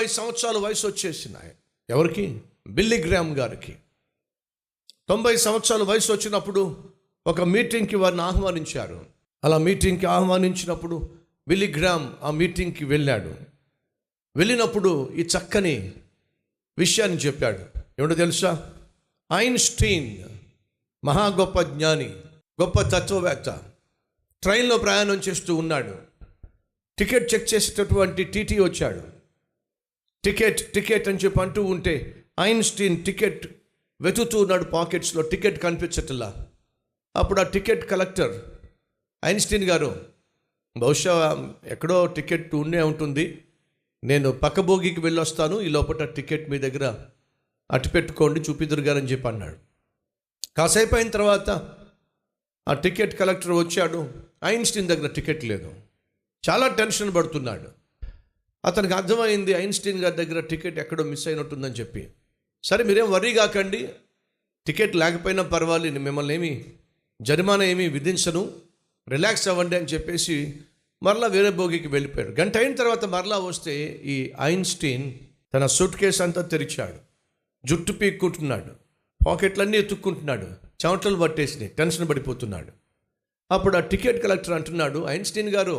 90 సంవత్సరాల వయసు వచ్చేసినాయి. ఎవరికి? బిల్లీ గ్రామ్ గారికి 90 సంవత్సరాల వయసు వచ్చినప్పుడు ఒక మీటింగ్కి వారిని ఆహ్వానించారు. అలా మీటింగ్కి ఆహ్వానించినప్పుడు బిల్లీ గ్రామ్ ఆ మీటింగ్కి వెళ్ళాడు. వెళ్ళినప్పుడు ఈ చక్కని విషయాన్ని చెప్పాడు. ఏమిటో తెలుసా? ఐన్స్టీన్ మహా గొప్ప జ్ఞాని, గొప్ప తత్వవేత్త, ట్రైన్లో ప్రయాణం చేస్తూ ఉన్నాడు. టికెట్ చెక్ చేసేటటువంటి టీటీ వచ్చాడు. టికెట్ అని చెప్పి అంటూ ఉంటే ఐన్స్టీన్ టికెట్ వెతుకుతూ ఉన్నాడు. పాకెట్స్లో టికెట్ కనిపించట్లా. అప్పుడు ఆ టికెట్ కలెక్టర్, ఐన్స్టీన్ గారు, బహుశా ఎక్కడో టికెట్ ఉండే ఉంటుంది, నేను పక్క బోగికి వెళ్ళొస్తాను, ఈ లోపల టికెట్ మీ దగ్గర అటు పెట్టుకోండి, చూపిదురు గారు అని చెప్పి అన్నాడు. కాసేపు అయిన తర్వాత ఆ టికెట్ కలెక్టర్ వచ్చాడు. ఐన్స్టీన్ దగ్గర టికెట్ లేదు. చాలా టెన్షన్ పడుతున్నాడు. అతనికి అర్థమైంది ఐన్స్టీన్ గారి దగ్గర టికెట్ ఎక్కడో మిస్ అయినట్టుందని చెప్పి. సరే మీరేం వర్రీ కాకండి, టికెట్ లేకపోయినా పర్వాలేదు, మిమ్మల్ని ఏమి జరిమానా ఏమీ విధించను, రిలాక్స్ అవ్వండి అని చెప్పేసి మరలా వేరే బోగికి వెళ్ళిపోయాడు. గంట అయిన తర్వాత మరలా వస్తే ఈ ఐన్స్టీన్ తన సూట్ కేసు అంతా తెరిచాడు. జుట్టు పీక్కుంటున్నాడు, పాకెట్లన్నీ ఎత్తుక్కుంటున్నాడు, చెమటలు పట్టేసినాయి, టెన్షన్ పడిపోతున్నాడు. అప్పుడు ఆ టికెట్ కలెక్టర్ అంటున్నాడు, ఐన్స్టీన్ గారు,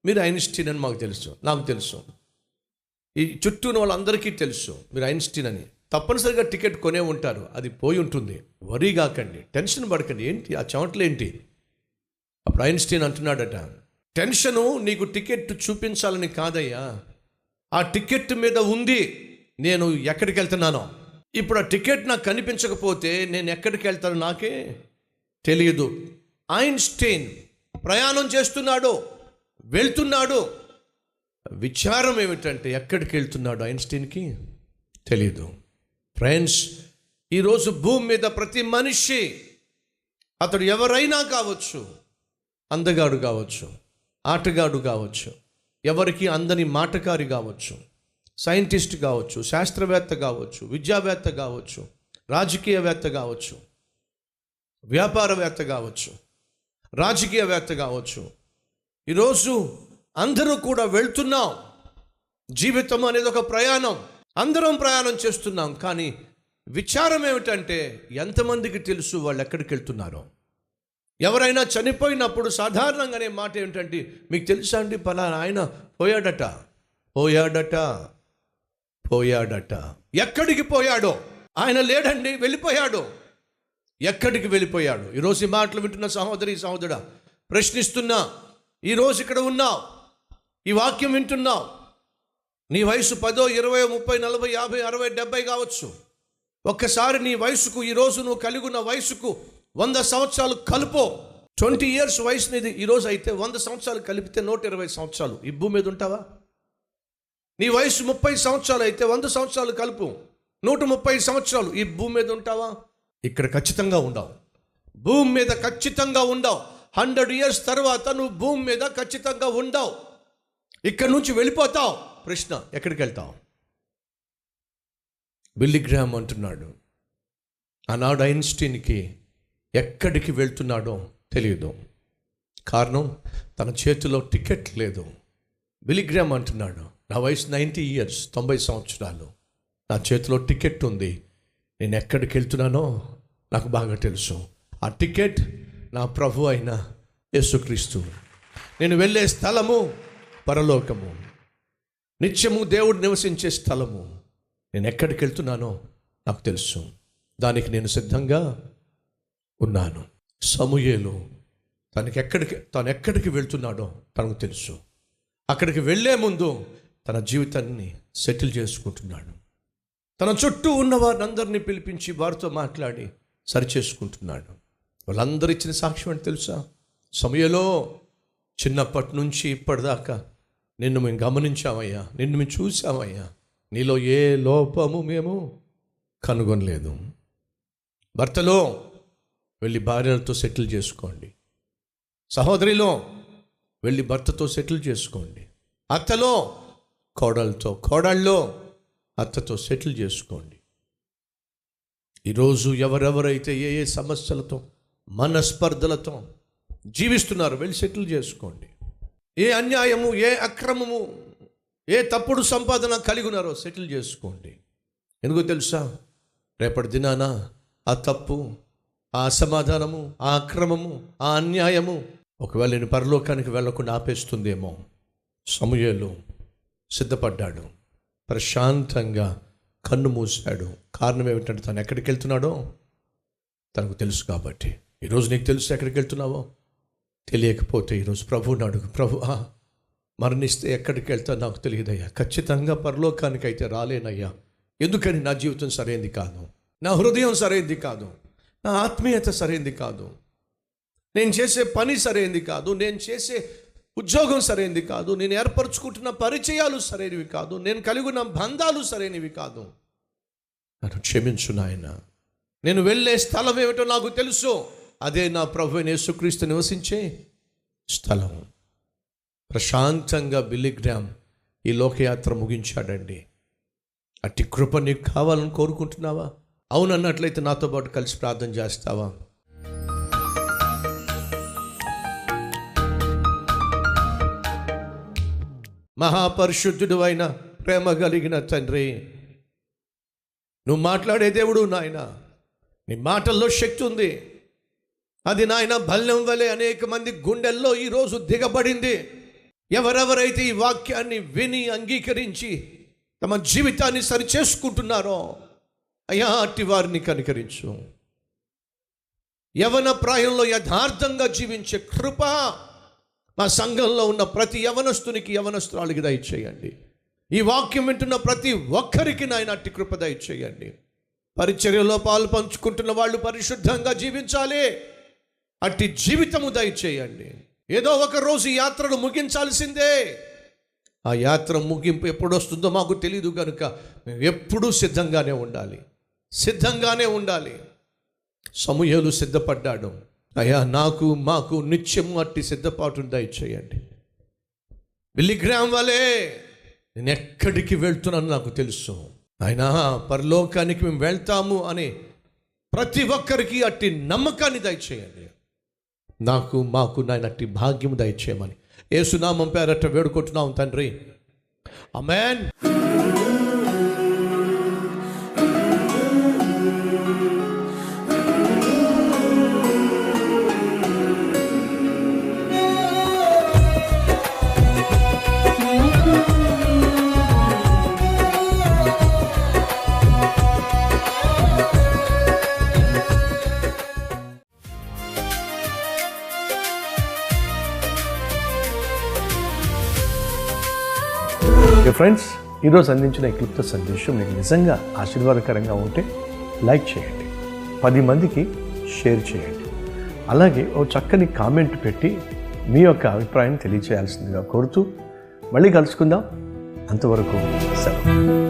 మీరు ఐన్స్టీన్ అని మాకు తెలుసు, నాకు తెలుసు, ఈ చుట్టూ ఉన్న వాళ్ళందరికీ తెలుసు మీరు ఐన్స్టీన్ అని. తప్పనిసరిగా టికెట్ కొనే ఉంటారు, అది పోయి ఉంటుంది, వరీ కాకండి, టెన్షన్ పడకండి. ఏంటి ఆ చెమటలు ఏంటి? అప్పుడు ఐన్స్టీన్ అంటున్నాడట, టెన్షను నీకు టికెట్ చూపించాలని కాదయ్యా, ఆ టికెట్ మీద ఉంది నేను ఎక్కడికి వెళ్తున్నానో. ఇప్పుడు ఆ టికెట్ నాకు కనిపించకపోతే నేను ఎక్కడికి వెళ్తానో నాకే తెలియదు. ఐన్స్టీన్ ప్రయాణం చేస్తున్నాడు, వెళ్తున్నాడు. విచారం ఏమిటంటే ఎక్కడికి వెళ్తున్నాడు ఐన్స్టీన్కి తెలియదు. ఫ్రెండ్స్, ఈరోజు భూమి మీద ప్రతి మనిషి, అతడు ఎవరైనా కావచ్చు, అందగాడు కావచ్చు, ఆటగాడు కావచ్చు, ఎవరికి అందని మాటకారి కావచ్చు, సైంటిస్ట్ కావచ్చు, శాస్త్రవేత్త కావచ్చు, విద్యావేత్త కావచ్చు, రాజకీయవేత్త కావచ్చు, వ్యాపారవేత్త కావచ్చు, రాజకీయవేత్త కావచ్చు. ఈరోజు అందరూ కూడా వెళ్తున్నాం. జీవితం అనేది ఒక ప్రయాణం, అందరం ప్రయాణం చేస్తున్నాం. కానీ విచారం ఏమిటంటే ఎంతమందికి తెలుసు వాళ్ళు ఎక్కడికి వెళ్తున్నారో? ఎవరైనా చనిపోయినప్పుడు సాధారణంగానే మాట ఏమిటంటే, మీకు తెలుసా అండి పలానా ఆయన పోయాడట. ఎక్కడికి పోయాడో? ఆయన లేడండి, వెళ్ళిపోయాడు. ఎక్కడికి వెళ్ళిపోయాడు? ఈరోజు ఈ మాటలు వింటున్న సహోదరి సహోదరుడా, ప్రశ్నిస్తున్నా. ఈరోజు ఇక్కడ ఉన్నావు, ఈ వాక్యం వింటున్నావు. నీ వయసు 10, 20, 30, 40, 50, 60, 70 కావచ్చు. ఒక్కసారి నీ వయసుకు, ఈరోజు నువ్వు కలిగి ఉన్న వయసుకు 100 సంవత్సరాలు కలుపు. 20 years వయసు నీది ఈరోజు అయితే 100 సంవత్సరాలు కలిపితే 120 సంవత్సరాలు ఈ భూమి మీద ఉంటావా? నీ వయసు 30 సంవత్సరాలు అయితే 100 సంవత్సరాలు కలుపు, 130 సంవత్సరాలు ఈ భూమి మీద ఉంటావా? ఇక్కడ ఖచ్చితంగా ఉండవు, భూమి మీద ఖచ్చితంగా ఉండవు. 100 years తర్వాత నువ్వు భూమి మీద ఖచ్చితంగా ఉండవు. ఇక్కడ నుంచి వెళ్ళిపోతావు. ప్రశ్న, ఎక్కడికి వెళ్తావు? బిల్లీ గ్రామ్ అంటున్నాడు, ఆనాడు ఐన్స్టీన్కి ఎక్కడికి వెళ్తున్నాడో తెలియదు. కారణం, తన చేతిలో టికెట్ లేదు. బిల్లీ గ్రామ్ అంటున్నాడు, నా వయసు 90 years, 90 సంవత్సరాలు, నా చేతిలో టికెట్ ఉంది, నేను ఎక్కడికి వెళ్తున్నానో నాకు బాగా తెలుసు. ఆ టికెట్ నా ప్రభు అయిన యేసుక్రీస్తు. నేను వెళ్ళే స్థలము పరలోకము, నిత్యము దేవుడు నివసించే స్థలము. నేను ఎక్కడికి వెళ్తున్నానో నాకు తెలుసు, దానికి నేను సిద్ధంగా ఉన్నాను. సమూయేలు తాను ఎక్కడికి వెళ్తున్నాడో తనకు తెలుసు. అక్కడికి వెళ్ళే ముందు తన జీవితాన్ని సెటిల్ చేసుకుంటున్నాడు. తన చుట్టూ ఉన్న వారిని పిలిపించి వారితో మాట్లాడి సరిచేసుకుంటున్నాడు. వాళ్ళందరూ ఇచ్చిన సాక్ష్యం అంటే తెలుసా? సమూయేలు, చిన్నప్పటి నుంచి ఇప్పటిదాకా నిన్ను మేము గమనించామయ్యా, నిన్ను మేము చూసామయ్యా, నీలో ఏ లోపము మేము కనుగొనలేదు. భర్తలో వెళ్ళి భార్యలతో సెటిల్ చేసుకోండి, సహోదరిలో వెళ్ళి భర్తతో సెటిల్ చేసుకోండి, అత్తలో కోడలతో, కోడళ్ళలో అత్తతో సెటిల్ చేసుకోండి. ఈరోజు ఎవరెవరైతే ఏ ఏ సమస్యలతో, మనస్పర్ధలతో జీవిస్తున్నారు, వెళ్ళి సెటిల్ చేసుకోండి. ఏ అన్యాయము, ఏ అక్రమము, ఏ తప్పుడు సంపాదన కలిగి ఉన్నారో సెటిల్ చేసుకోండి. ఎందుకో తెలుసా? రేపటి దినాన ఆ తప్పు, ఆ అసమాధానము, ఆ అక్రమము, ఆ అన్యాయము ఒకవేళ నేను పరలోకానికి వెళ్ళకుండా ఆపేస్తుందేమో. సమూయేలు సిద్ధపడ్డాడు, ప్రశాంతంగా కన్ను మూసాడు. కారణం ఏమిటంటే తను ఎక్కడికి వెళ్తున్నాడో తనకు తెలుసు కాబట్టి. ఈరోజు నీకు తెలుసు ఎక్కడికి వెళ్తున్నావో? తెలియకపోతే ఈరోజు ప్రభువుని అడుగు. ప్రభువా, మరణిస్తే ఎక్కడికి వెళ్తా నాకు తెలియదయ్యా, ఖచ్చితంగా పరలోకానికి అయితే రాలేనయ్యా. ఎందుకని? నా జీవితం సరైంది కాదు, నా హృదయం సరైంది కాదు, నా ఆత్మీయత సరైంది కాదు, నేను చేసే పని సరైంది కాదు, నేను చేసే ఉద్యోగం సరైంది కాదు, నేను ఏర్పరచుకుంటున్న పరిచయాలు సరైనవి కాదు, నేను కలిగి ఉన్న బంధాలు సరైనవి కాదు. నన్ను క్షమించు నాయన. నేను వెళ్ళే స్థలం ఏమిటో నాకు తెలుసు, అదే నా ప్రభువైన యేసుక్రీస్తు నివసించే స్థలం. ప్రశాంతంగా బిల్లీ గ్రామ్ ఈ లోకయాత్ర ముగించాడండి. అట్టి కృప నీకు కావాలని కోరుకుంటున్నావా? అవునన్నట్లయితే నాతో పాటు కలిసి ప్రార్థన చేస్తావా? మహాపరిశుద్ధుడు అయిన ప్రేమ కలిగిన తండ్రి, నువ్వు మాట్లాడే దేవుడు నాయన. నీ మాటల్లో శక్తి ఉంది. అది నాయన బల్యం వలె అనేక మంది గుండెల్లో ఈరోజు దిగబడింది. ఎవరెవరైతే ఈ వాక్యాన్ని విని అంగీకరించి తమ జీవితాన్ని సరిచేసుకుంటున్నారో అయ్యా, అట్టి వారిని కనికరించు. యవన ప్రాయంలో యథార్థంగా జీవించే కృప మా సంఘంలో ఉన్న ప్రతి యవనస్తునికి, యవనస్తురాలికి దయచేయండి. ఈ వాక్యం వింటున్న ప్రతి ఒక్కరికి నాయన అట్టి కృప దయచేయండి. పరిచర్యలో పాలు పంచుకుంటున్న వాళ్ళు పరిశుద్ధంగా జీవించాలి. అట్టి జీవితము దయచేయండి. ఏదో ఒక రోజు ఈ యాత్రను ముగించాల్సిందే. ఆ యాత్ర ముగింపు ఎప్పుడు వస్తుందో మాకు తెలియదు కనుక మేము ఎప్పుడూ సిద్ధంగానే ఉండాలి. సమూయేలు సిద్ధపడ్డాడు. అయ్యా, మాకు నిత్యము అట్టి సిద్ధపాటును దయచేయండి. బిల్లీ గ్రామ్ వలే నేను ఎక్కడికి వెళ్తున్నాను నాకు తెలుసు. ఆయన పరలోకానికి మేము వెళ్తాము అని ప్రతి ఒక్కరికి అట్టి నమ్మకాన్ని దయచేయండి. మాకు నాయన అట్టి భాగ్యము దయచేయమని యేసునామం పేరట వేడుకుంటున్నాం తండ్రి. ఆమేన్. ఫ్రెండ్స్, ఈరోజు అందించిన ఈ క్లుప్త సందేశం మీకు నిజంగా ఆశీర్వాదకరంగా ఉంటే లైక్ చేయండి, 10 మందికి షేర్ చేయండి. అలాగే ఓ చక్కని కామెంట్ పెట్టి మీ యొక్క అభిప్రాయం తెలియజేయాల్సిందిగా కోరుతూ మళ్ళీ కలుసుకుందాం. అంతవరకు సెలవు.